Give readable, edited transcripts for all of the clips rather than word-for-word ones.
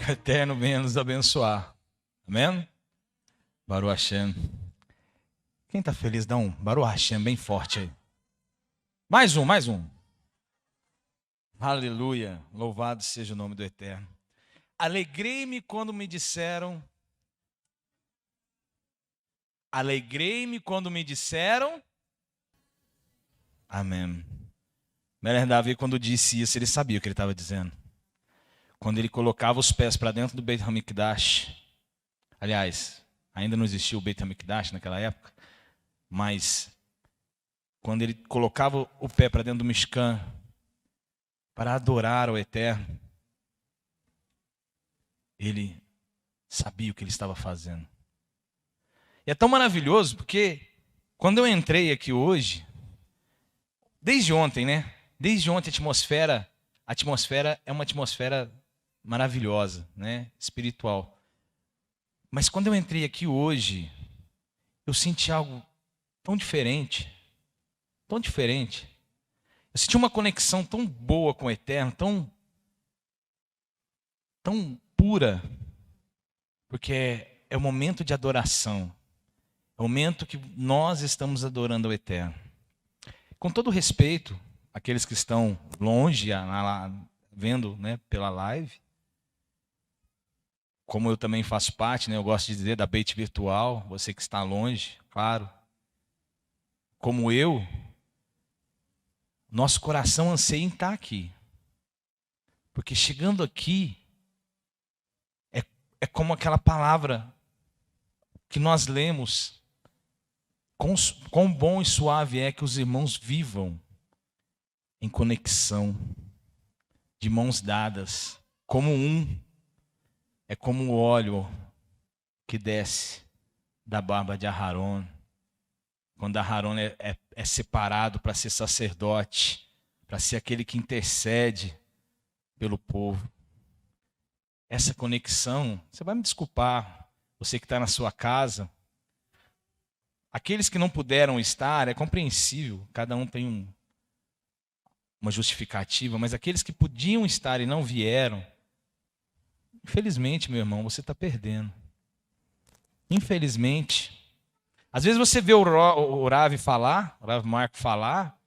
o Eterno venha nos abençoar. Amém? Baruch Hashem. Quem está feliz, dá um Baruch Hashem bem forte aí. Mais um. Aleluia. Louvado seja o nome do Eterno. Alegrei-me quando me disseram. Amém. Melech Davi, quando disse isso, ele sabia o que ele estava dizendo. Quando ele colocava os pés para dentro do Beit HaMikdash. Aliás, ainda não existia o Beit HaMikdash naquela época. Mas quando ele colocava o pé para dentro do Mishkan para adorar ao Eterno, ele sabia o que ele estava fazendo. E é tão maravilhoso porque quando eu entrei aqui hoje, desde ontem, né? Desde ontem a atmosfera é uma atmosfera maravilhosa, né? Espiritual. Mas quando eu entrei aqui hoje, eu senti algo tão diferente. Tão diferente. Eu senti uma conexão tão boa com o Eterno, tão pura, porque é o momento de adoração. É o momento que nós estamos adorando ao Eterno. Com todo respeito, aqueles que estão longe, vendo, né, pela live, como eu também faço parte, né, eu gosto de dizer da Beit Virtual, você que está longe, claro, como eu, nosso coração anseia em estar aqui. Porque chegando aqui, é como aquela palavra que nós lemos, quão bom e suave é que os irmãos vivam em conexão, de mãos dadas, como um. É como o óleo que desce da barba de Aharon, quando Aharon é separado para ser sacerdote, para ser aquele que intercede pelo povo. Essa conexão, você vai me desculpar, você que está na sua casa, aqueles que não puderam estar, é compreensível, cada um tem uma justificativa, mas aqueles que podiam estar e não vieram, infelizmente, meu irmão, você está perdendo. Infelizmente. Às vezes você vê o Rav falar, o Rav Marco falar,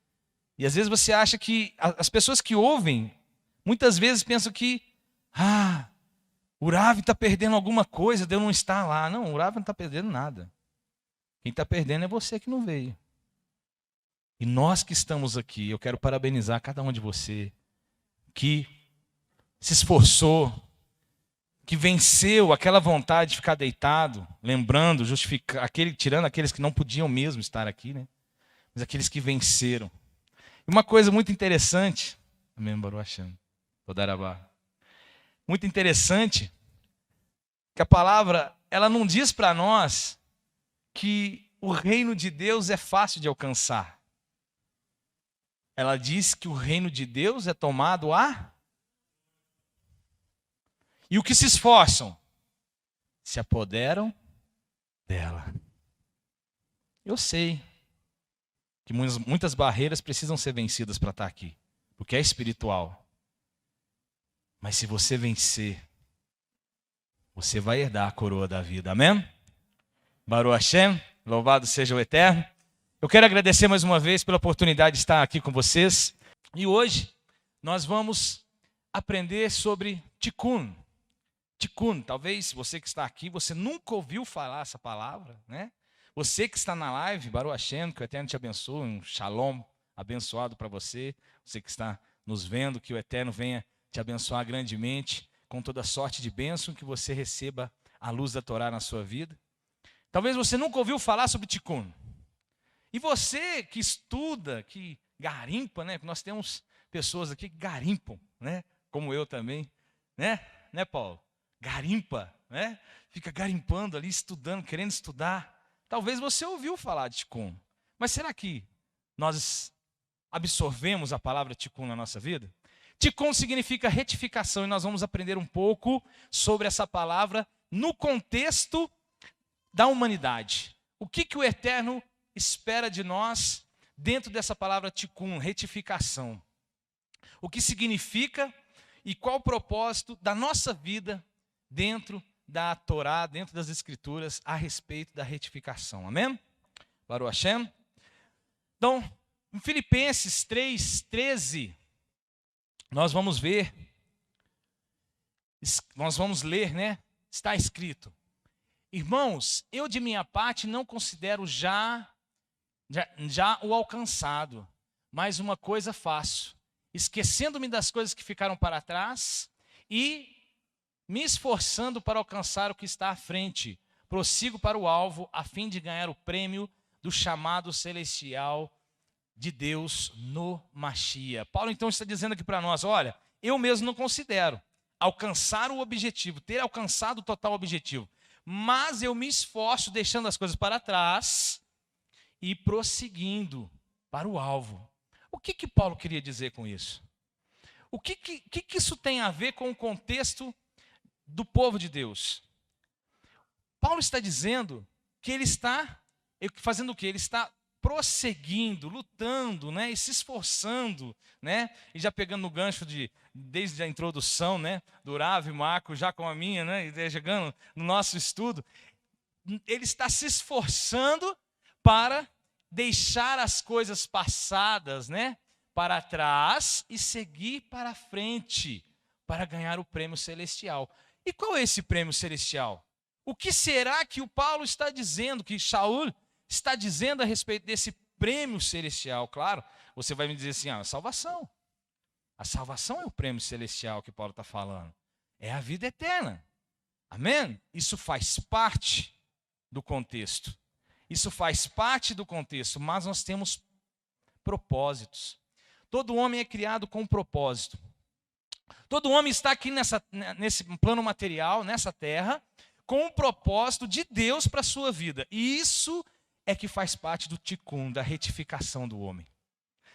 e às vezes você acha que as pessoas que ouvem, muitas vezes pensam que, o Rav está perdendo alguma coisa de eu não estar lá. Não, o Rav não está perdendo nada. Quem está perdendo é você que não veio. E nós que estamos aqui, eu quero parabenizar cada um de você que se esforçou, que venceu aquela vontade de ficar deitado, lembrando, tirando aqueles que não podiam mesmo estar aqui, né? Mas aqueles que venceram. E uma coisa muito interessante, amém, Baruch Hashem, Todarabá. Muito interessante, que a palavra, ela não diz para nós que o reino de Deus é fácil de alcançar. Ela diz que o reino de Deus é tomado e o que se esforçam, se apoderam dela. Eu sei que muitas barreiras precisam ser vencidas para estar aqui, porque é espiritual. Mas se você vencer, você vai herdar a coroa da vida. Amém? Baruch Hashem, louvado seja o Eterno. Eu quero agradecer mais uma vez pela oportunidade de estar aqui com vocês. E hoje nós vamos aprender sobre Tikkun. Tikkun, talvez você que está aqui, você nunca ouviu falar essa palavra, né? Você que está na live, Baruch Hashem, que o Eterno te abençoe, um shalom abençoado para você. Você que está nos vendo, que o Eterno venha te abençoar grandemente, com toda sorte de bênção, que você receba a luz da Torá na sua vida. Talvez você nunca ouviu falar sobre Tikkun. E você que estuda, que garimpa, né? Nós temos pessoas aqui que garimpam, né? Como eu também, né? Né, Paulo? Garimpa, né? Fica garimpando ali, estudando, querendo estudar. Talvez você ouviu falar de Tikkun. Mas será que nós absorvemos a palavra Tikkun na nossa vida? Tikkun significa retificação e nós vamos aprender um pouco sobre essa palavra no contexto da humanidade. O que o Eterno espera de nós dentro dessa palavra Tikkun, retificação? O que significa e qual o propósito da nossa vida dentro da Torá, dentro das Escrituras, a respeito da retificação. Amém? Baruch Hashem. Então, em Filipenses 3:13, nós vamos ler, né? Está escrito: irmãos, eu de minha parte não considero já o alcançado, mas uma coisa faço, esquecendo-me das coisas que ficaram para trás e me esforçando para alcançar o que está à frente, prossigo para o alvo, a fim de ganhar o prêmio do chamado celestial de Deus no Mashiach. Paulo então está dizendo aqui para nós, olha, eu mesmo não considero alcançar o objetivo, ter alcançado o total objetivo, mas eu me esforço deixando as coisas para trás e prosseguindo para o alvo. O que Paulo queria dizer com isso? O que isso tem a ver com o contexto do povo de Deus? Paulo está dizendo que ele está fazendo o quê? Ele está prosseguindo, lutando, né, e se esforçando, né, e já pegando no gancho desde a introdução, né, do Rav e Marco, já com a minha, né, e chegando no nosso estudo, ele está se esforçando para deixar as coisas passadas, né, para trás e seguir para frente, para ganhar o prêmio celestial. E qual é esse prêmio celestial? O que será que o Paulo está dizendo, que Shaul está dizendo a respeito desse prêmio celestial? Claro, você vai me dizer assim, a salvação. A salvação é o prêmio celestial que Paulo está falando. É a vida eterna. Amém? Isso faz parte do contexto. Isso faz parte do contexto, mas nós temos propósitos. Todo homem é criado com um propósito. Todo homem está aqui nesse plano material, nessa terra, com um propósito de Deus para a sua vida. E isso é que faz parte do tikkun, da retificação do homem.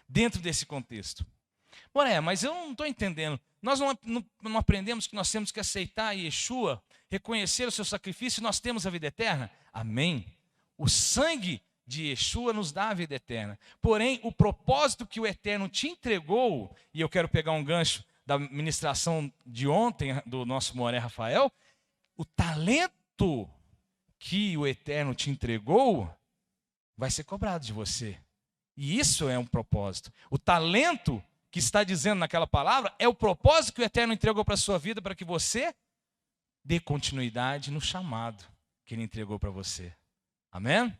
Dentro desse contexto. Mas eu não estou entendendo. Nós não aprendemos que nós temos que aceitar Yeshua, reconhecer o seu sacrifício e nós temos a vida eterna? Amém. O sangue de Yeshua nos dá a vida eterna. Porém, o propósito que o Eterno te entregou, e eu quero pegar um gancho da ministração de ontem, do nosso Moré Rafael, o talento que o Eterno te entregou vai ser cobrado de você. E isso é um propósito. O talento que está dizendo naquela palavra é o propósito que o Eterno entregou para a sua vida, para que você dê continuidade no chamado que Ele entregou para você. Amém?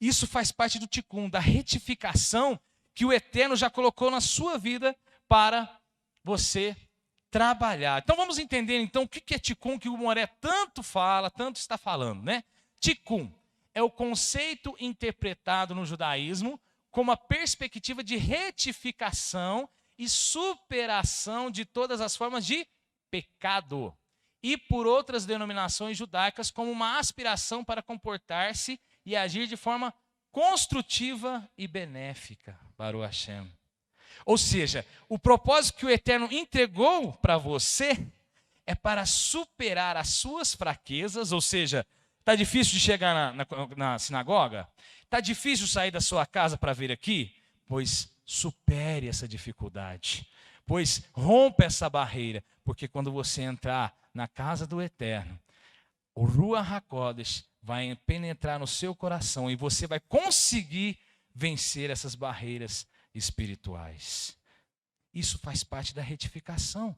Isso faz parte do tikkun, da retificação que o Eterno já colocou na sua vida para você trabalhar. Então vamos entender então o que é tikkun, que o Moré tanto fala, tanto está falando, né? Tikkun é o conceito interpretado no judaísmo como a perspectiva de retificação e superação de todas as formas de pecado. E por outras denominações judaicas como uma aspiração para comportar-se e agir de forma construtiva e benéfica. Baruch Hashem. Ou seja, o propósito que o Eterno entregou para você é para superar as suas fraquezas, ou seja, está difícil de chegar na sinagoga? Está difícil sair da sua casa para vir aqui? Pois supere essa dificuldade. Pois rompa essa barreira. Porque quando você entrar na casa do Eterno, o Ruach HaKodesh vai penetrar no seu coração e você vai conseguir vencer essas barreiras espirituais. Isso faz parte da retificação.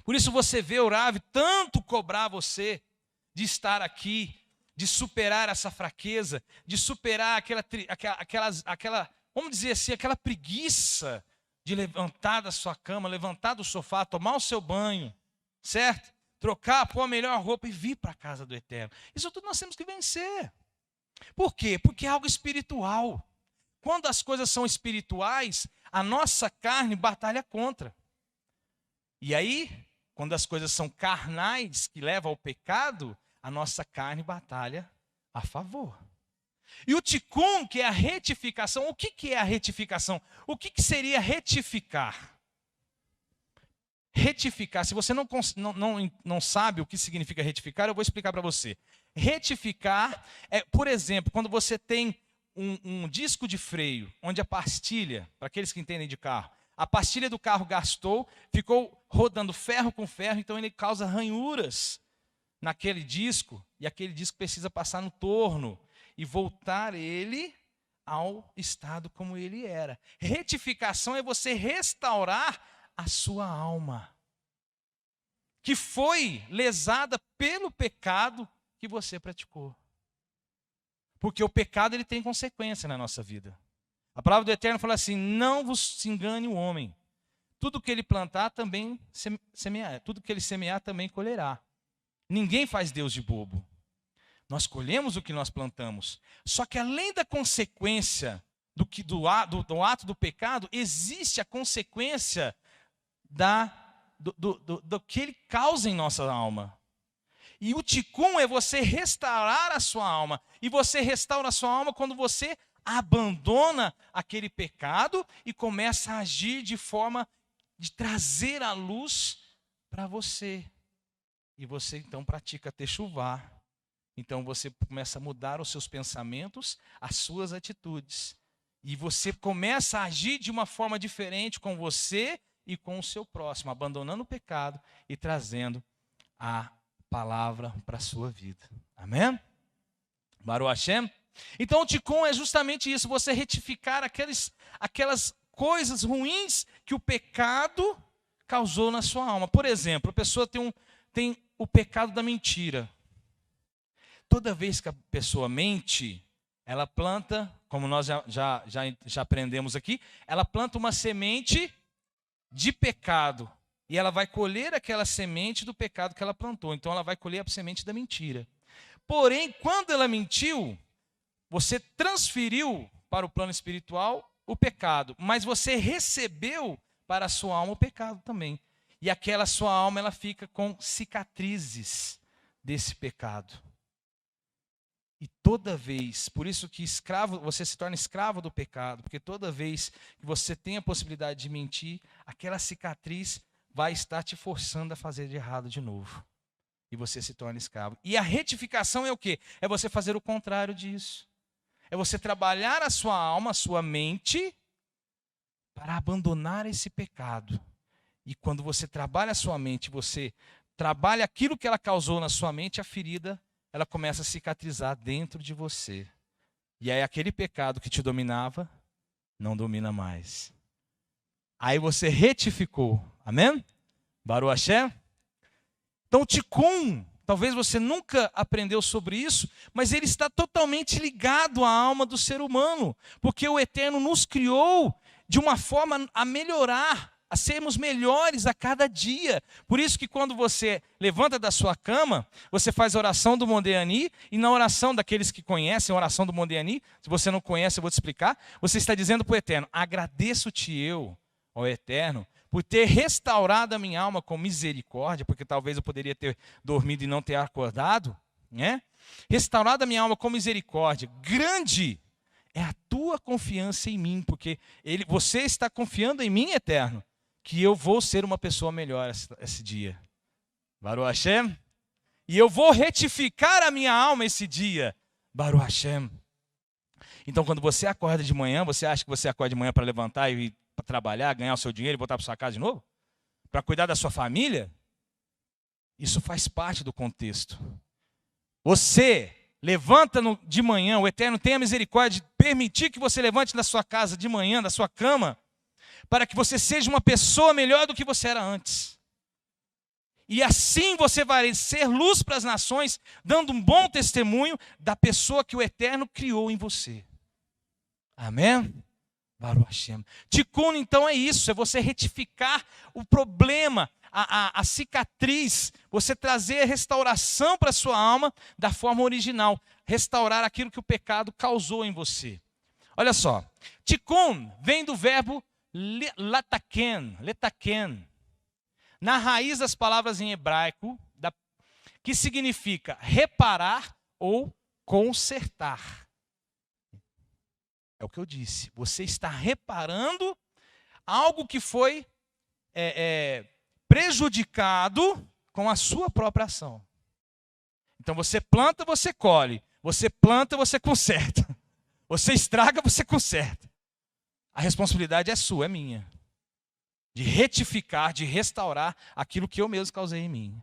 Por isso você vê o Rav tanto cobrar você de estar aqui, de superar essa fraqueza, de superar aquela, vamos dizer assim, aquela preguiça de levantar da sua cama, levantar do sofá, tomar o seu banho, certo? Trocar, pôr a melhor roupa e vir para a casa do Eterno. Isso tudo nós temos que vencer. Por quê? Porque é algo espiritual. Quando as coisas são espirituais, a nossa carne batalha contra. E aí, quando as coisas são carnais, que levam ao pecado, a nossa carne batalha a favor. E o tikkun, que é a retificação, o que é a retificação? O que seria retificar? Retificar, se você não sabe o que significa retificar, eu vou explicar para você. Retificar é, por exemplo, quando você tem um disco de freio, onde a pastilha, para aqueles que entendem de carro, a pastilha do carro gastou, ficou rodando ferro com ferro, então ele causa ranhuras naquele disco, e aquele disco precisa passar no torno e voltar ele ao estado como ele era. Retificação é você restaurar a sua alma, que foi lesada pelo pecado que você praticou. Porque o pecado ele tem consequência na nossa vida. A palavra do Eterno fala assim: não vos engane o homem. Tudo que ele plantar também semear. Tudo que ele semear também colherá. Ninguém faz Deus de bobo. Nós colhemos o que nós plantamos. Só que além da consequência do ato do pecado, existe a consequência do que ele causa em nossa alma. E o tikkun é você restaurar a sua alma. E você restaura a sua alma quando você abandona aquele pecado e começa a agir de forma de trazer a luz para você. E você então pratica techuvá. Então você começa a mudar os seus pensamentos, as suas atitudes. E você começa a agir de uma forma diferente com você e com o seu próximo, abandonando o pecado e trazendo a palavra para a sua vida. Amém? Baruch Hashem? Então o tikkun é justamente isso, você retificar aquelas coisas ruins que o pecado causou na sua alma. Por exemplo, a pessoa tem o pecado da mentira. Toda vez que a pessoa mente, ela planta, como nós já aprendemos aqui, ela planta uma semente de pecado. E ela vai colher aquela semente do pecado que ela plantou. Então ela vai colher a semente da mentira. Porém, quando ela mentiu, você transferiu para o plano espiritual o pecado. Mas você recebeu para a sua alma o pecado também. E aquela sua alma ela fica com cicatrizes desse pecado. E toda vez, por isso que você se torna escravo do pecado, porque toda vez que você tem a possibilidade de mentir, aquela cicatriz vai estar te forçando a fazer de errado de novo. E você se torna escravo. E a retificação é o quê? É você fazer o contrário disso. É você trabalhar a sua alma, a sua mente, para abandonar esse pecado. E quando você trabalha a sua mente, você trabalha aquilo que ela causou na sua mente, a ferida ela começa a cicatrizar dentro de você. E aí aquele pecado que te dominava, não domina mais. Aí você retificou. Amém? Baruch Hashem? Então o tikkun, talvez você nunca aprendeu sobre isso, mas ele está totalmente ligado à alma do ser humano. Porque o Eterno nos criou de uma forma a melhorar, a sermos melhores a cada dia. Por isso que quando você levanta da sua cama, você faz a oração do Modeh Ani, e na oração daqueles que conhecem a oração do Modeh Ani, se você não conhece, eu vou te explicar, você está dizendo para o Eterno: agradeço-te eu, ó Eterno, por ter restaurado a minha alma com misericórdia, porque talvez eu poderia ter dormido e não ter acordado, né? Restaurado a minha alma com misericórdia. Grande é a tua confiança em mim, porque você está confiando em mim, Eterno, que eu vou ser uma pessoa melhor esse dia. Baruch Hashem. E eu vou retificar a minha alma esse dia. Baruch Hashem. Então, quando você acorda de manhã, você acha que você acorda de manhã para levantar e ir para trabalhar, ganhar o seu dinheiro e voltar para sua casa de novo? Para cuidar da sua família? Isso faz parte do contexto. Você levanta de manhã, o Eterno tem a misericórdia de permitir que você levante da sua casa de manhã, da sua cama, para que você seja uma pessoa melhor do que você era antes. E assim você vai ser luz para as nações, dando um bom testemunho da pessoa que o Eterno criou em você. Amém? Baruch Hashem. Tikkun, então, é isso, é você retificar o problema, a cicatriz, você trazer a restauração para a sua alma da forma original, restaurar aquilo que o pecado causou em você. Olha só, tikkun vem do verbo letaken, na raiz das palavras em hebraico, que significa reparar ou consertar. É o que eu disse, você está reparando algo que foi prejudicado com a sua própria ação. Então você planta, você colhe, você planta, você conserta, você estraga, você conserta. A responsabilidade é sua, é minha. de retificar, de restaurar aquilo que eu mesmo causei em mim.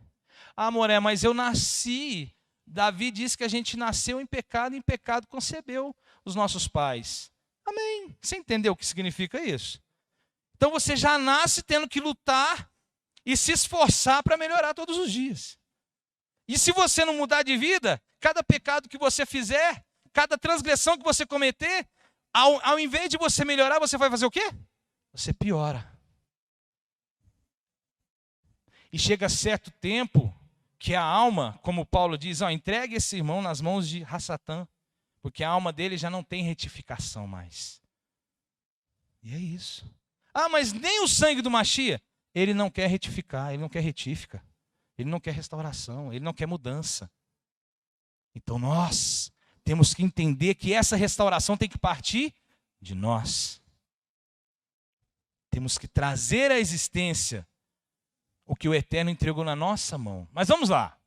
Ah, Moré, mas eu nasci. Davi disse que a gente nasceu em pecado e em pecado concebeu os nossos pais. Amém. Você entendeu o que significa isso? Então você já nasce tendo que lutar e se esforçar para melhorar todos os dias. E se você não mudar de vida, cada pecado que você fizer, cada transgressão que você cometer, ao invés de você melhorar, você vai fazer o quê? Você piora. E chega certo tempo que a alma, como Paulo diz, entregue esse irmão nas mãos de Rassatã, porque a alma dele já não tem retificação mais. E é isso. Ah, mas nem o sangue do Machia, ele não quer retificar, ele não quer retífica, ele não quer restauração, ele não quer mudança. Então nós temos que entender que essa restauração tem que partir de nós. Temos que trazer à existência o que o Eterno entregou na nossa mão. Mas vamos lá.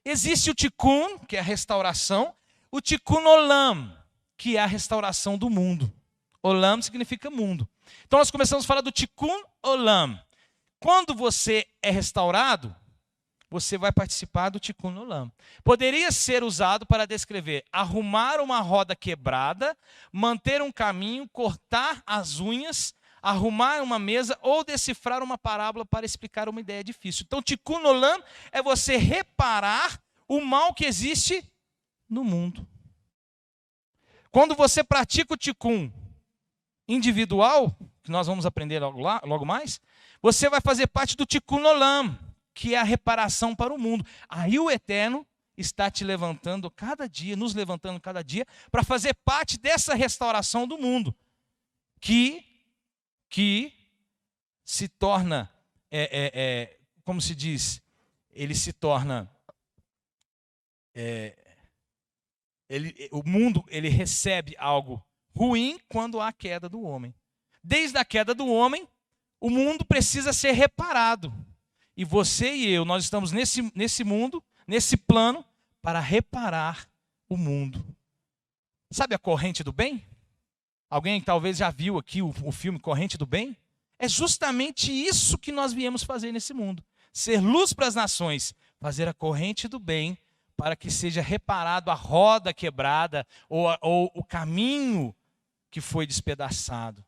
Existe o Tikkun, que é a restauração, o Tikkun Olam, que é a restauração do mundo. Olam significa mundo. Então nós começamos a falar do Tikkun Olam. Quando você é restaurado, você vai participar do Tikkun Olam. Poderia ser usado para descrever arrumar uma roda quebrada, manter um caminho, cortar as unhas, arrumar uma mesa ou decifrar uma parábola para explicar uma ideia difícil. Então, Tikkun Olam é você reparar o mal que existe no mundo. Quando você pratica o Tikkun individual, que nós vamos aprender logo mais, você vai fazer parte do Tikkun Olam, que é a reparação para o mundo. Aí o Eterno está te levantando cada dia, nos levantando cada dia, para fazer parte dessa restauração do mundo, que se torna, como se diz, ele se torna, o mundo ele recebe algo ruim quando há a queda do homem. Desde a queda do homem, o mundo precisa ser reparado. E você e eu, nós estamos nesse mundo, nesse plano, para reparar o mundo. Sabe a corrente do bem? Alguém talvez já viu aqui o filme Corrente do Bem? É justamente isso que nós viemos fazer nesse mundo. Ser luz para as nações, fazer a corrente do bem, para que seja reparado a roda quebrada ou o caminho que foi despedaçado.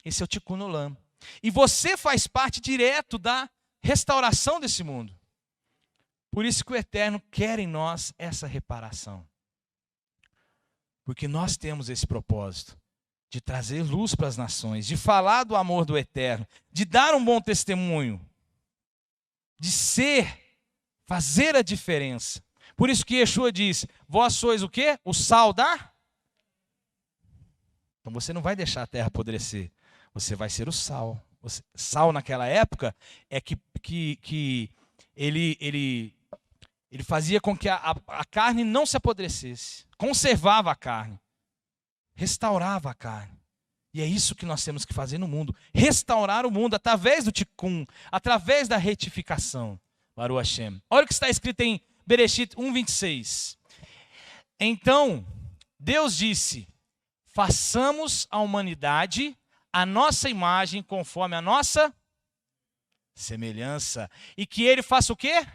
Esse é o Tikkun Olam. E você faz parte direto da restauração desse mundo. Por isso que o Eterno quer em nós essa reparação. Porque nós temos esse propósito de trazer luz para as nações, de falar do amor do Eterno, de dar um bom testemunho, de fazer a diferença. Por isso que Yeshua diz, vós sois o quê? O sal da... Então você não vai deixar a terra apodrecer, você vai ser o sal. Sal naquela época é que ele fazia com que a carne não se apodrecesse, conservava a carne, restaurava a carne. E é isso que nós temos que fazer no mundo, restaurar o mundo através do Tikkun, através da retificação. Baruch Hashem. Olha o que está escrito em Bereshit 1:26. Então, Deus disse, façamos a humanidade a nossa imagem conforme a nossa semelhança. E que ele faça o quê?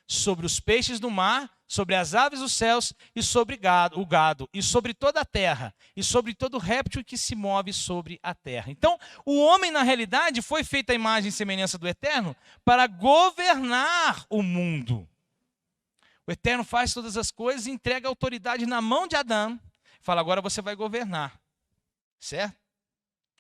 Sobre os peixes do mar, sobre as aves dos céus e sobre o gado, e sobre toda a terra, e sobre todo réptil que se move sobre a terra. Então, o homem, na realidade, foi feito à imagem e semelhança do Eterno para governar o mundo. O Eterno faz todas as coisas e entrega a autoridade na mão de Adão. Fala, agora você vai governar. Certo?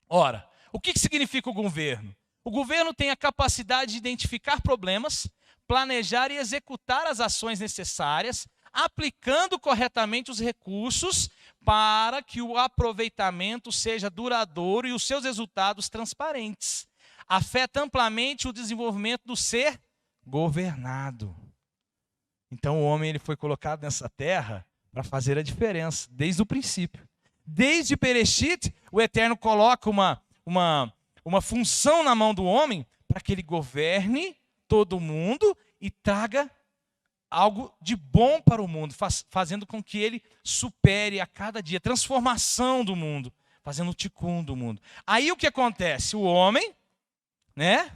Ora, o que significa o governo? O governo tem a capacidade de identificar problemas, planejar e executar as ações necessárias, aplicando corretamente os recursos para que o aproveitamento seja duradouro e os seus resultados transparentes. Afeta amplamente o desenvolvimento do ser governado. Então o homem ele foi colocado nessa terra para fazer a diferença, desde o princípio. Desde Bereshit, o Eterno coloca uma função na mão do homem para que ele governe todo mundo e traga algo de bom para o mundo, fazendo com que ele supere a cada dia, transformação do mundo, fazendo o tikkun do mundo. Aí o que acontece? O homem, né,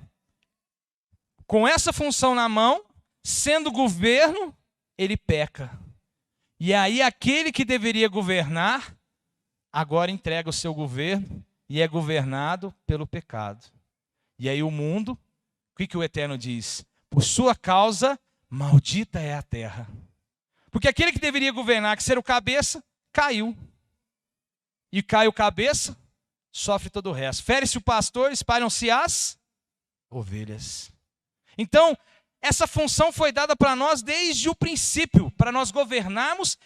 com essa função na mão, sendo governo, ele peca. E aí aquele que deveria governar, agora entrega o seu governo e é governado pelo pecado. E aí o mundo, o que o Eterno diz? Por sua causa, maldita é a terra. Porque aquele que deveria governar, que ser o cabeça, caiu. E cai o cabeça, sofre todo o resto. Fere-se o pastor, espalham-se as ovelhas. Então, essa função foi dada para nós desde o princípio, para nós governarmos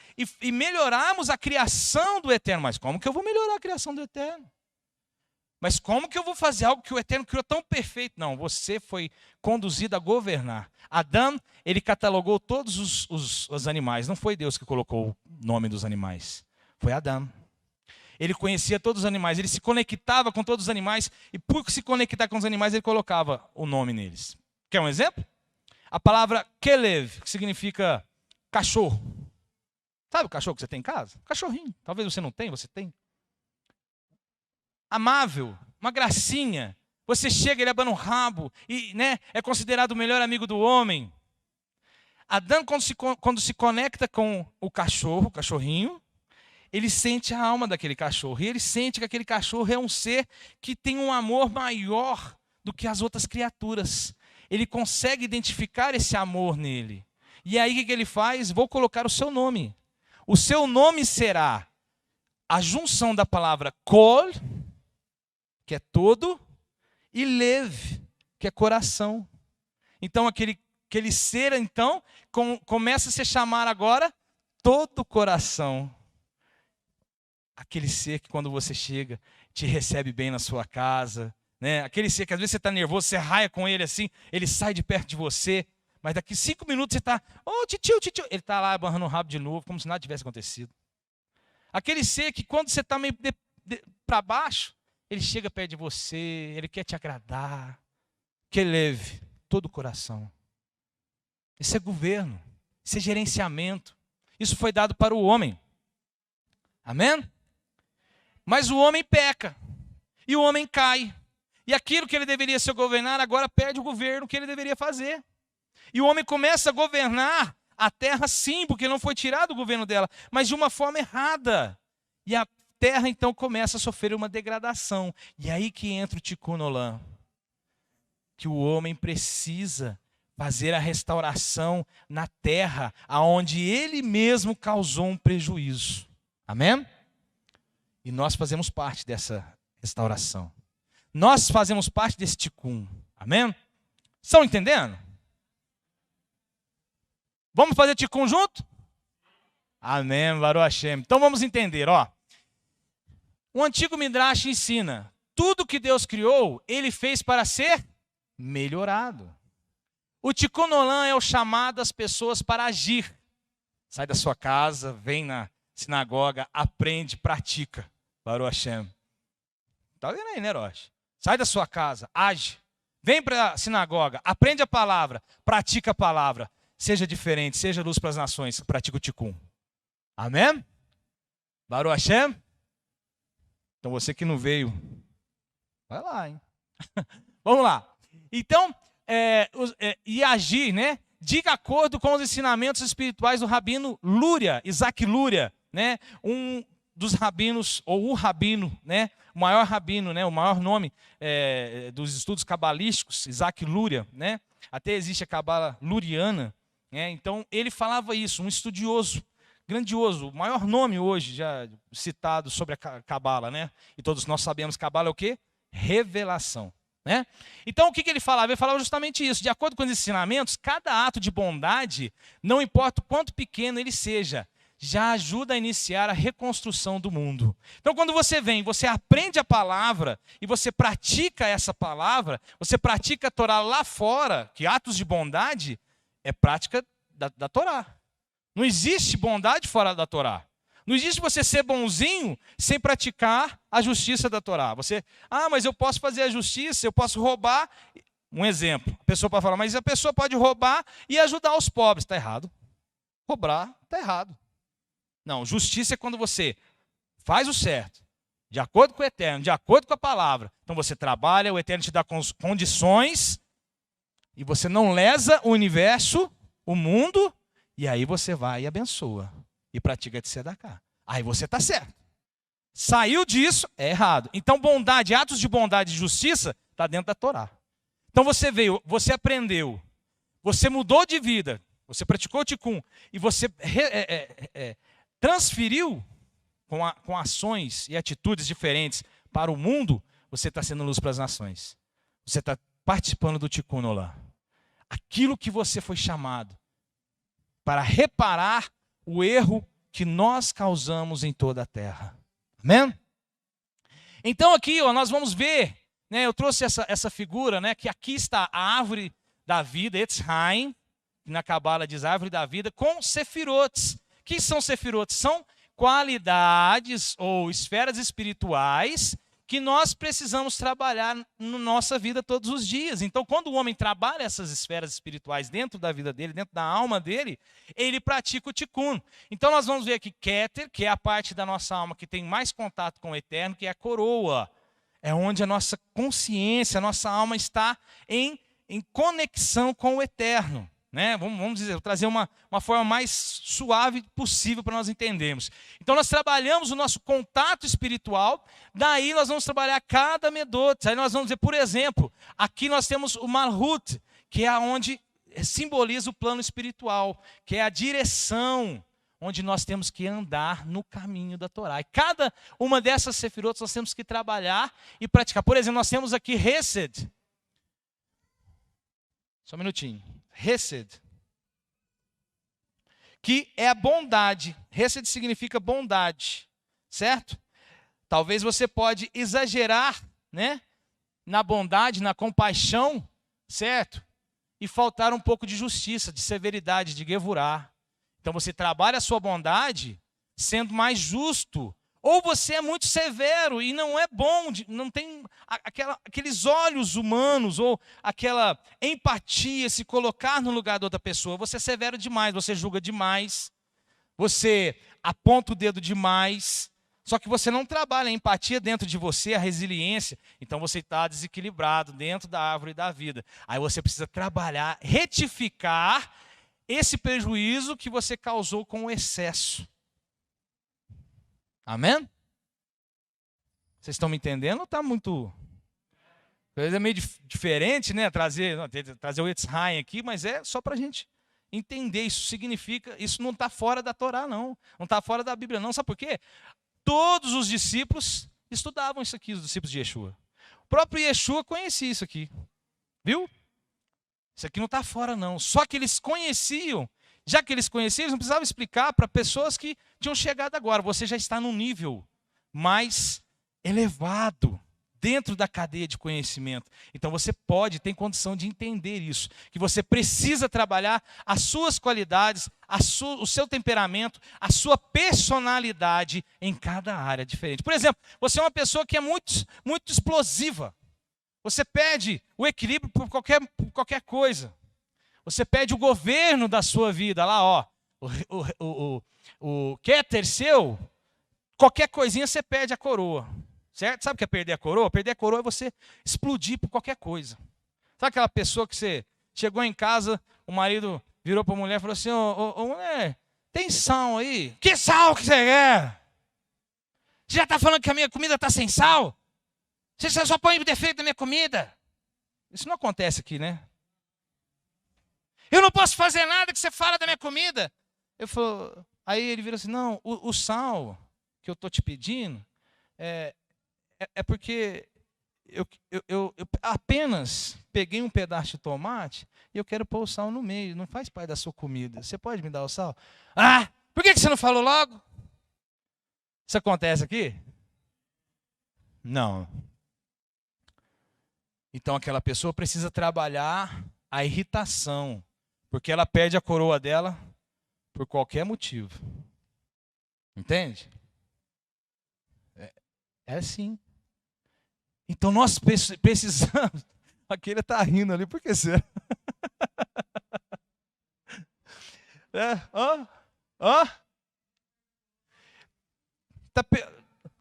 e melhorarmos a criação do Eterno. Mas como que eu vou melhorar a criação do Eterno? Mas como que eu vou fazer algo que o Eterno criou tão perfeito? Não, você foi conduzido a governar. Adão, ele catalogou todos os animais. Não foi Deus que colocou o nome dos animais. Foi Adão. Ele conhecia todos os animais, ele se conectava com todos os animais. E por se conectar com os animais, ele colocava o nome neles. Quer um exemplo? A palavra kelev, que significa cachorro. Sabe o cachorro que você tem em casa? Cachorrinho. Talvez você não tenha, você tem. Amável, uma gracinha. Você chega, ele abana o rabo e, né, é considerado o melhor amigo do homem. Adão, quando se conecta com o cachorrinho, ele sente a alma daquele cachorro. E ele sente que aquele cachorro é um ser que tem um amor maior do que as outras criaturas. Ele consegue identificar esse amor nele. E aí o que ele faz? Vou colocar o seu nome. O seu nome será a junção da palavra kol, que é todo, e lev, que é coração. Então aquele ser, então, começa a se chamar agora todo coração. Aquele ser que quando você chega, te recebe bem na sua casa, né? Aquele ser que às vezes você está nervoso, você raia com ele assim, ele sai de perto de você, mas daqui 5 minutos você está, titio, ele está lá abarrando o rabo de novo, como se nada tivesse acontecido. Aquele ser que quando você está meio para baixo, ele chega perto de você, ele quer te agradar, que leve todo o coração. Isso é governo, isso é gerenciamento, isso foi dado para o homem. Amém? Mas o homem peca, e o homem cai. E aquilo que ele deveria ser governar, agora perde o governo que ele deveria fazer. E o homem começa a governar a terra sim, porque não foi tirado o governo dela, mas de uma forma errada. E a terra então começa a sofrer uma degradação. E aí que entra o Tikkun Olam. Que o homem precisa fazer a restauração na terra, aonde ele mesmo causou um prejuízo. Amém? E nós fazemos parte dessa restauração. Nós fazemos parte desse tikkun. Amém? Estão entendendo? Vamos fazer tikkun junto? Amém, Baruch Hashem. Então vamos entender, ó. O antigo Midrash ensina, tudo que Deus criou, ele fez para ser melhorado. O Tikkun Olam é o chamado das pessoas para agir. Sai da sua casa, vem na sinagoga, aprende, pratica. Baruch Hashem. Tá vendo aí, né, Rocha? Sai da sua casa, age. Vem para a sinagoga, aprende a palavra, pratica a palavra. Seja diferente, seja luz para as nações, pratica o tikkun. Amém? Baruch Hashem? Então você que não veio, vai lá, hein? Vamos lá. Então, e agir, né? De acordo com os ensinamentos espirituais do rabino Lúria, Isaac Lúria, né? Um dos rabinos, ou o rabino, né? O maior rabino, né? O maior nome dos estudos cabalísticos, Isaac Lúria, né? Até existe a cabala luriana, né? Então ele falava isso, um estudioso grandioso, o maior nome hoje já citado sobre a cabala, né? E todos nós sabemos que cabala é o quê? Revelação. Né? Então o que ele falava? Ele falava justamente isso. De acordo com os ensinamentos, cada ato de bondade, não importa o quanto pequeno ele seja, já ajuda a iniciar a reconstrução do mundo. Então quando você vem, você aprende a palavra e você pratica essa palavra, você pratica a Torá lá fora, que atos de bondade é prática da Torá. Não existe bondade fora da Torá. Não existe você ser bonzinho sem praticar a justiça da Torá. Você, mas eu posso fazer a justiça, eu posso roubar. Um exemplo, a pessoa pode falar, mas a pessoa pode roubar e ajudar os pobres. Está errado. Roubar está errado. Não, justiça é quando você faz o certo de acordo com o eterno, de acordo com a palavra. Então você trabalha, o eterno te dá condições, e você não lesa o universo, o mundo, e aí você vai e abençoa, e pratica de tzedakah. Aí você está certo. Saiu disso, é errado. Então bondade, atos de bondade e justiça, está dentro da Torá. Então você veio, você aprendeu, você mudou de vida, você praticou o tikkun, e você transferiu com ações e atitudes diferentes para o mundo, você está sendo luz para as nações. Você está participando do tikkun olá. Aquilo que você foi chamado para reparar o erro que nós causamos em toda a terra. Amém? Então aqui nós vamos ver, né, eu trouxe essa figura, né, que aqui está a árvore da vida, Etz Haim, na Cabala diz árvore da vida, com sefirotes. O que são sefirotes? São qualidades ou esferas espirituais que nós precisamos trabalhar na nossa vida todos os dias. Então, quando o homem trabalha essas esferas espirituais dentro da vida dele, dentro da alma dele, ele pratica o tikkun. Então, nós vamos ver aqui Keter, que é a parte da nossa alma que tem mais contato com o eterno, que é a coroa. É onde a nossa consciência, a nossa alma está em conexão com o eterno. Né? Vamos dizer, vou trazer uma forma mais suave possível para nós entendermos. Então nós trabalhamos o nosso contato espiritual, daí nós vamos trabalhar cada medot. Aí nós vamos dizer, por exemplo, aqui nós temos o Malhut, que é onde simboliza o plano espiritual, que é a direção onde nós temos que andar no caminho da Torá. E cada uma dessas sefirotas nós temos que trabalhar e praticar. Por exemplo, nós temos aqui Hesed. Só um minutinho. Hesed, que é a bondade. Hesed significa bondade, certo? Talvez você pode exagerar, né, na bondade, na compaixão, certo? E faltar um pouco de justiça, de severidade, de gevurá. Então você trabalha a sua bondade sendo mais justo. Ou você é muito severo e não é bom, não tem aqueles olhos humanos ou aquela empatia, se colocar no lugar da outra pessoa. Você é severo demais, você julga demais, você aponta o dedo demais, só que você não trabalha a empatia dentro de você, a resiliência. Então você está desequilibrado dentro da árvore da vida. Aí você precisa trabalhar, retificar esse prejuízo que você causou com o excesso. Amém? Vocês estão me entendendo ou está muito... É meio diferente, né? Trazer o Etz Haim aqui, mas é só para a gente entender. Isso significa, isso não está fora da Torá, não. Não está fora da Bíblia, não. Sabe por quê? Todos os discípulos estudavam isso aqui, os discípulos de Yeshua. O próprio Yeshua conhecia isso aqui. Viu? Isso aqui não está fora, não. Só que eles conheciam. Já que eles conheciam, eles não precisavam explicar para pessoas que tinham chegado agora. Você já está num nível mais elevado dentro da cadeia de conhecimento. Então você tem condição de entender isso. Que você precisa trabalhar as suas qualidades, o seu temperamento, a sua personalidade em cada área diferente. Por exemplo, você é uma pessoa que é muito, muito explosiva. Você perde o equilíbrio por qualquer coisa. Você pede o governo da sua vida, lá, ó, o Keter seu, qualquer coisinha você perde a coroa, certo? Sabe o que é perder a coroa? Perder a coroa é você explodir por qualquer coisa. Sabe aquela pessoa que você chegou em casa, o marido virou para a mulher e falou assim, ô mulher, tem sal aí? Que sal que você quer? Você já está falando que a minha comida está sem sal? Você só põe defeito na minha comida? Isso não acontece aqui, né? Eu não posso fazer nada que você fala da minha comida. Aí ele vira assim, não, o sal que eu estou te pedindo é porque eu apenas peguei um pedaço de tomate e eu quero pôr o sal no meio. Não faz parte da sua comida. Você pode me dar o sal? Ah, por que você não falou logo? Isso acontece aqui? Não. Então aquela pessoa precisa trabalhar a irritação. Porque ela perde a coroa dela por qualquer motivo. Entende? É assim. Então nós precisamos... Aquele está rindo ali, por que será?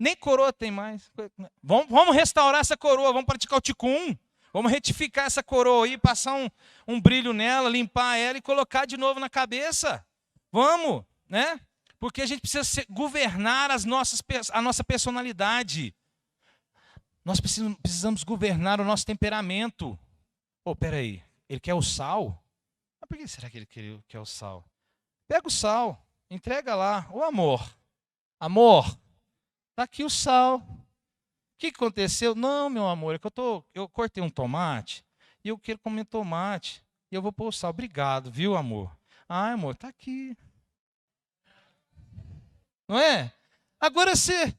Nem coroa tem mais. Vamos restaurar essa coroa, vamos praticar o Tikkun. Vamos retificar essa coroa aí, passar um brilho nela, limpar ela e colocar de novo na cabeça. Vamos, né? Porque a gente precisa governar a nossa personalidade. Nós precisamos governar o nosso temperamento. Peraí, ele quer o sal? Mas por que será que ele quer o sal? Pega o sal, entrega lá. Ô amor, tá aqui o sal. O que aconteceu? Não, meu amor, é que eu cortei um tomate e eu quero comer tomate. E eu vou pôr o sal. Obrigado, viu, amor? Ah, amor, tá aqui. Não é? Agora você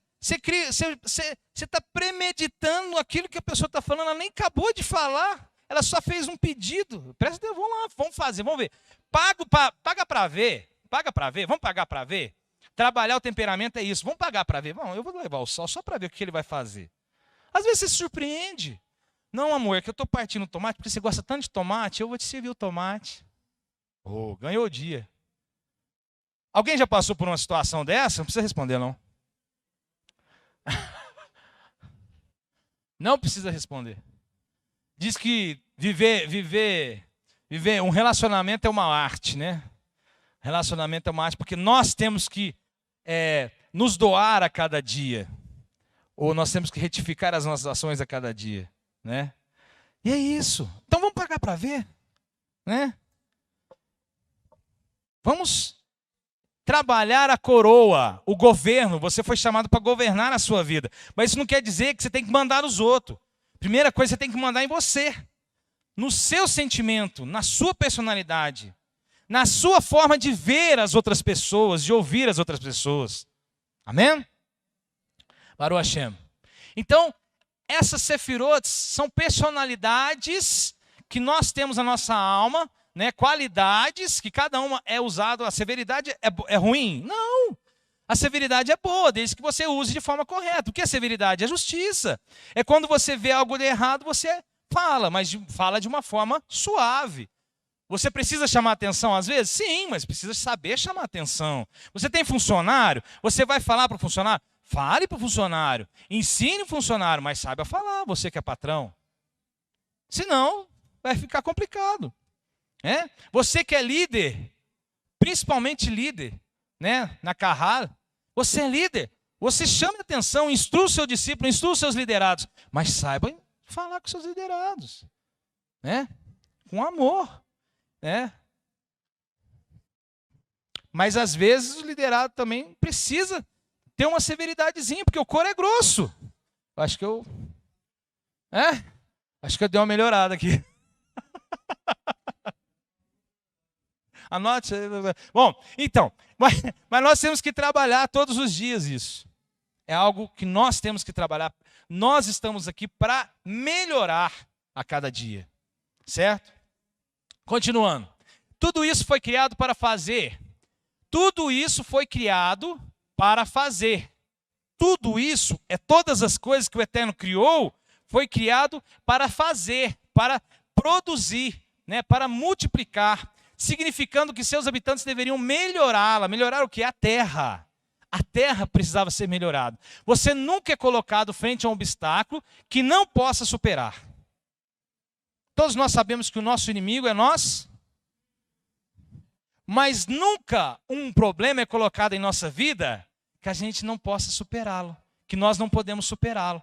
está premeditando aquilo que a pessoa está falando, ela nem acabou de falar, ela só fez um pedido. Presta atenção, vamos lá, vamos fazer, vamos ver. Paga para ver, vamos pagar para ver. Trabalhar o temperamento é isso, vamos pagar para ver. Bom, eu vou levar o sal só para ver o que ele vai fazer. Às vezes você se surpreende. Não, amor, é que eu estou partindo o tomate, porque você gosta tanto de tomate, eu vou te servir o tomate. Ganhou o dia. Alguém já passou por uma situação dessa? Não precisa responder, não. Não precisa responder. Diz que viver um relacionamento é uma arte, né? Relacionamento é uma arte, porque nós temos que nos doar a cada dia. Ou nós temos que retificar as nossas ações a cada dia, né? E é isso. Então vamos pagar para ver, né? Vamos trabalhar a coroa, o governo. Você foi chamado para governar a sua vida. Mas isso não quer dizer que você tem que mandar nos outros. Primeira coisa, você tem que mandar em você. No seu sentimento, na sua personalidade. Na sua forma de ver as outras pessoas, de ouvir as outras pessoas. Amém? Baruch Hashem. Então, essas sefirot são personalidades que nós temos na nossa alma, né, qualidades que cada uma é usada. A severidade é ruim? Não. A severidade é boa, desde que você use de forma correta. O que é severidade? É justiça. É quando você vê algo de errado, você fala, mas fala de uma forma suave. Você precisa chamar atenção às vezes? Sim, mas precisa saber chamar atenção. Você tem funcionário? Você vai falar para o funcionário? Fale para o funcionário. Ensine o funcionário, mas saiba falar, você que é patrão. Senão, vai ficar complicado. Você que é líder, principalmente líder, né, na Kahal, você é líder, você chama atenção, instrua o seu discípulo, instrua os seus liderados, mas saiba falar com seus liderados, né, com amor, né. Mas às vezes o liderado também precisa ter uma severidadezinha, porque o couro é grosso. Acho que eu dei uma melhorada aqui. Anote. Bom, então, mas nós temos que trabalhar todos os dias isso. É algo que nós temos que trabalhar. Nós estamos aqui para melhorar a cada dia. Certo? Continuando. Tudo isso foi criado para fazer. Tudo isso foi criado para fazer. Tudo isso, todas as coisas que o Eterno criou, foi criado para fazer, para produzir, né, para multiplicar, significando que seus habitantes deveriam melhorá-la. Melhorar o quê? A terra. A terra precisava ser melhorada. Você nunca é colocado frente a um obstáculo que não possa superar. Todos nós sabemos que o nosso inimigo é nós, mas nunca um problema é colocado em nossa vida que a gente não possa superá-lo, que nós não podemos superá-lo.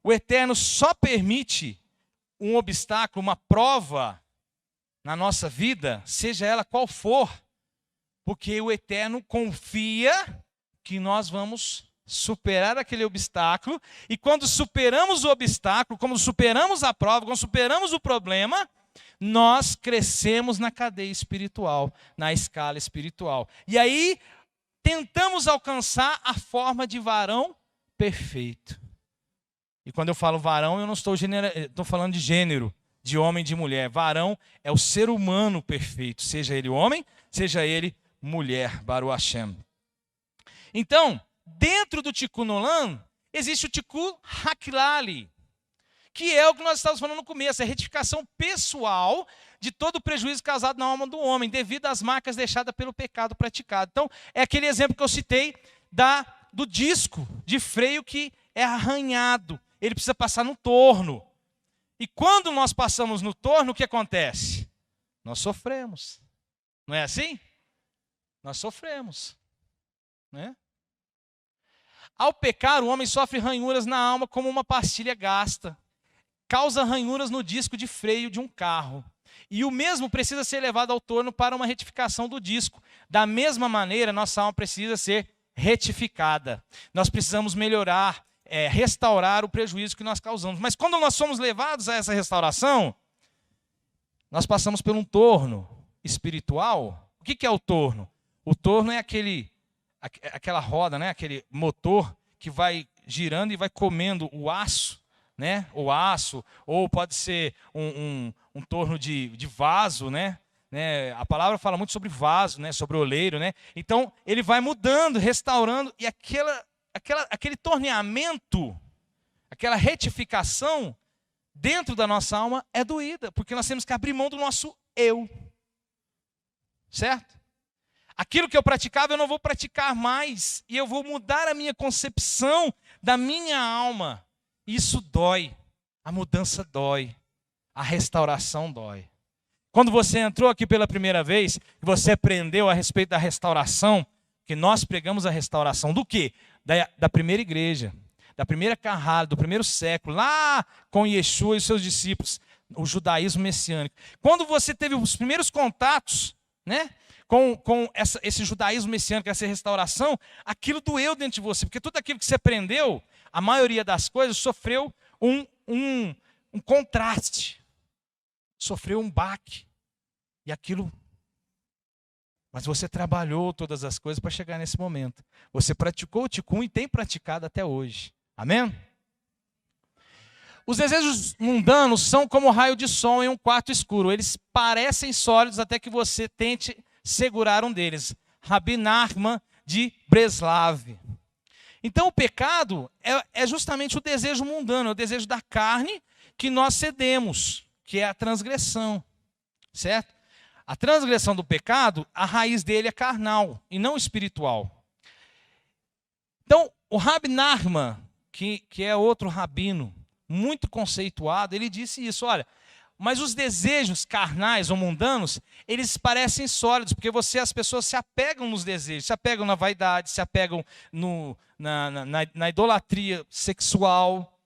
O Eterno só permite um obstáculo, uma prova na nossa vida, seja ela qual for, porque o Eterno confia que nós vamos superar aquele obstáculo, e quando superamos o obstáculo, quando superamos a prova, quando superamos o problema, nós crescemos na cadeia espiritual, na escala espiritual. E aí, tentamos alcançar a forma de varão perfeito. E quando eu falo varão, eu não estou falando de gênero, de homem e de mulher. Varão é o ser humano perfeito, seja ele homem, seja ele mulher, Baruch Hashem. Então, dentro do Tikkun Olam, existe o Tikkun Haklali, que é o que nós estávamos falando no começo, a retificação pessoal de todo o prejuízo causado na alma do homem, devido às marcas deixadas pelo pecado praticado. Então, é aquele exemplo que eu citei da do disco de freio que é arranhado. Ele precisa passar no torno. E quando nós passamos no torno, o que acontece? Nós sofremos. Não é assim? Nós sofremos. Né? Ao pecar, o homem sofre ranhuras na alma como uma pastilha gasta. Causa ranhuras no disco de freio de um carro. E o mesmo precisa ser levado ao torno para uma retificação do disco. Da mesma maneira, nossa alma precisa ser retificada. Nós precisamos melhorar, restaurar o prejuízo que nós causamos. Mas quando nós somos levados a essa restauração, nós passamos por um torno espiritual. O que é o torno? O torno é aquela roda, né? Aquele motor que vai girando e vai comendo o aço, né? O aço, ou pode ser um torno de vaso, né? A palavra fala muito sobre vaso, né? Sobre oleiro, né? Então ele vai mudando, restaurando, e aquele torneamento, aquela retificação dentro da nossa alma é doída, porque nós temos que abrir mão do nosso eu, certo? Aquilo que eu praticava eu não vou praticar mais, e eu vou mudar a minha concepção da minha alma. Isso dói, a mudança dói, a restauração dói. Quando você entrou aqui pela primeira vez, você aprendeu a respeito da restauração, que nós pregamos a restauração do quê? Da primeira igreja, da primeira carrada, do primeiro século, lá com Yeshua e os seus discípulos, o judaísmo messiânico. Quando você teve os primeiros contatos, né, com esse judaísmo messiânico, essa restauração, aquilo doeu dentro de você, porque tudo aquilo que você aprendeu, a maioria das coisas sofreu um contraste, sofreu um baque, e aquilo... Mas você trabalhou todas as coisas para chegar nesse momento. Você praticou o tikkun e tem praticado até hoje. Amém? Os desejos mundanos são como um raio de sol em um quarto escuro. Eles parecem sólidos até que você tente segurar um deles. Rabi Nachman de Breslav. Então o pecado é justamente o desejo mundano, é o desejo da carne que nós cedemos, que é a transgressão. Certo? A transgressão do pecado, a raiz dele é carnal e não espiritual. Então, o Rabi Nachman, que é outro rabino muito conceituado, ele disse isso, olha, mas os desejos carnais ou mundanos, eles parecem sólidos, porque as pessoas se apegam nos desejos, se apegam na vaidade, se apegam na idolatria sexual,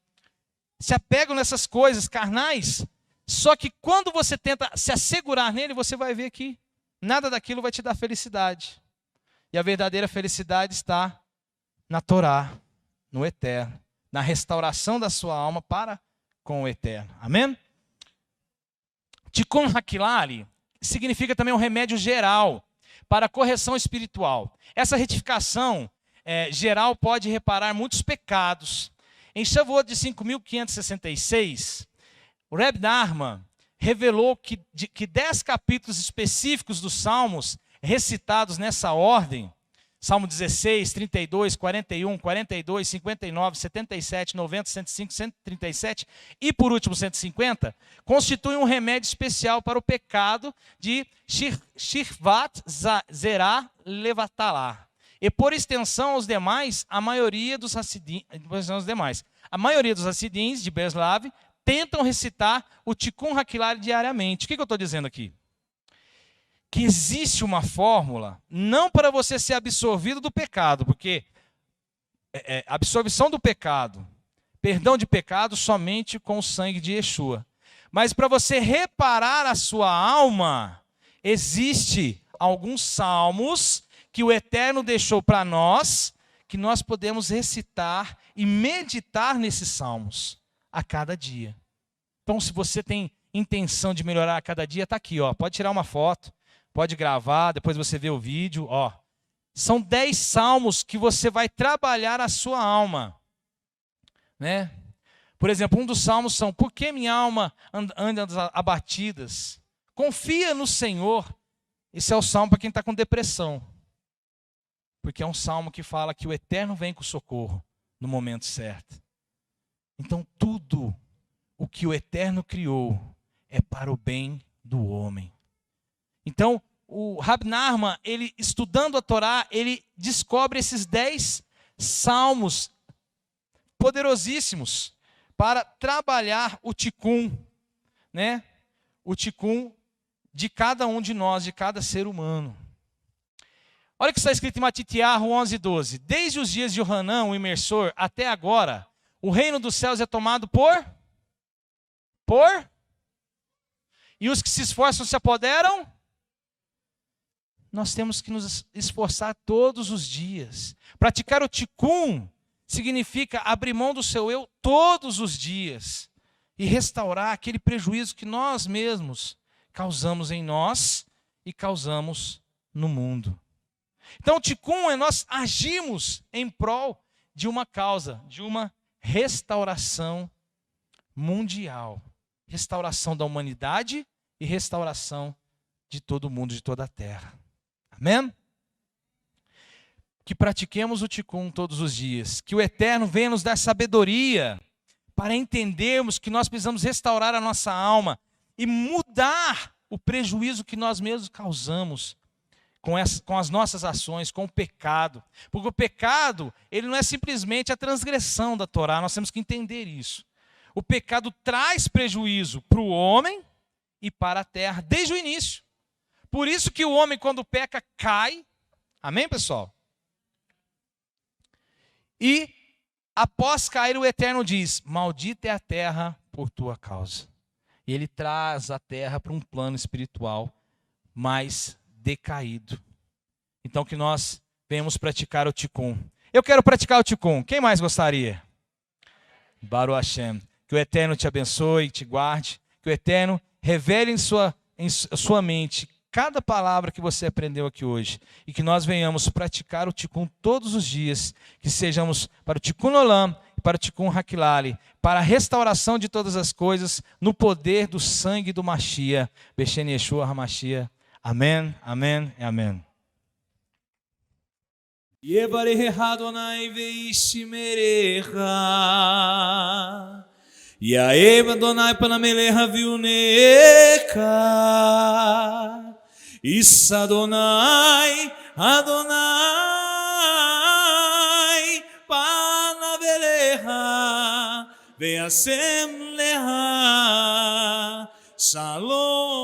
se apegam nessas coisas carnais. Só que quando você tenta se assegurar nele, você vai ver que nada daquilo vai te dar felicidade. E a verdadeira felicidade está na Torá, no eterno, na restauração da sua alma para com o eterno. Amém? Tikkun Hakilali significa também um remédio geral para a correção espiritual. Essa retificação geral pode reparar muitos pecados. Em Shavuot de 5.566... o Reb Nachman revelou que 10 capítulos específicos dos Salmos, recitados nessa ordem, Salmo 16, 32, 41, 42, 59, 77, 90, 105, 137 e, por último, 150, constituem um remédio especial para o pecado de Shirvat Zerah Levatalá. E, por extensão aos demais, a maioria dos Hassidins de Breslav tentam recitar o Tikkun Hakilali diariamente. O que eu estou dizendo aqui? Que existe uma fórmula, não para você ser absorvido do pecado, porque absorção do pecado, perdão de pecado somente com o sangue de Yeshua. Mas para você reparar a sua alma, existe alguns salmos que o Eterno deixou para nós, que nós podemos recitar e meditar nesses salmos a cada dia. Então, se você tem intenção de melhorar a cada dia, está aqui, ó. Pode tirar uma foto, pode gravar, depois você vê o vídeo, ó. São 10 salmos que você vai trabalhar a sua alma, né? Por exemplo, um dos salmos são: por que minha alma anda abatidas? Confia no Senhor. Esse é o salmo para quem está com depressão, porque é um salmo que fala que o Eterno vem com socorro no momento certo. Então, tudo o que o Eterno criou é para o bem do homem. Então, o Rabi Nachman, ele estudando a Torá, ele descobre esses 10 salmos poderosíssimos para trabalhar o tikkun, né? O tikkun de cada um de nós, de cada ser humano. Olha o que está escrito em Matitiahu 11:12. Desde os dias de Johanã, o imersor, até agora, o reino dos céus é tomado por? E os que se esforçam se apoderam? Nós temos que nos esforçar todos os dias. Praticar o tikkun significa abrir mão do seu eu todos os dias e restaurar aquele prejuízo que nós mesmos causamos em nós e causamos no mundo. Então o tikkun é nós agimos em prol de uma causa, de uma restauração mundial. Restauração da humanidade e restauração de todo mundo, de toda a terra. Amém? Que pratiquemos o tikkun todos os dias. Que o Eterno venha nos dar sabedoria para entendermos que nós precisamos restaurar a nossa alma e mudar o prejuízo que nós mesmos causamos com as nossas ações, com o pecado. Porque o pecado, ele não é simplesmente a transgressão da Torá, nós temos que entender isso. O pecado traz prejuízo para o homem e para a terra, desde o início. Por isso que o homem, quando peca, cai. Amém, pessoal? E, após cair, o Eterno diz, maldita é a terra por tua causa. E ele traz a terra para um plano espiritual mais decaído. Então, que nós venhamos praticar o tikkun. Eu quero praticar o tikkun. Quem mais gostaria? Baruch Hashem. Que o Eterno te abençoe, te guarde. Que o Eterno revele em sua mente cada palavra que você aprendeu aqui hoje. E que nós venhamos praticar o tikkun todos os dias. Que sejamos para o tikkun olam e para o tikkun hakilali. Para a restauração de todas as coisas no poder do sangue do Mashiach. Beshen Yeshua HaMashiach. Amém, amém e amém. Yevarech Adonai veishmerecha. Yaev Adonai panamelecha viunecha. Is Adonai, Adonai panavelecha. Veasem lecha. Shalom.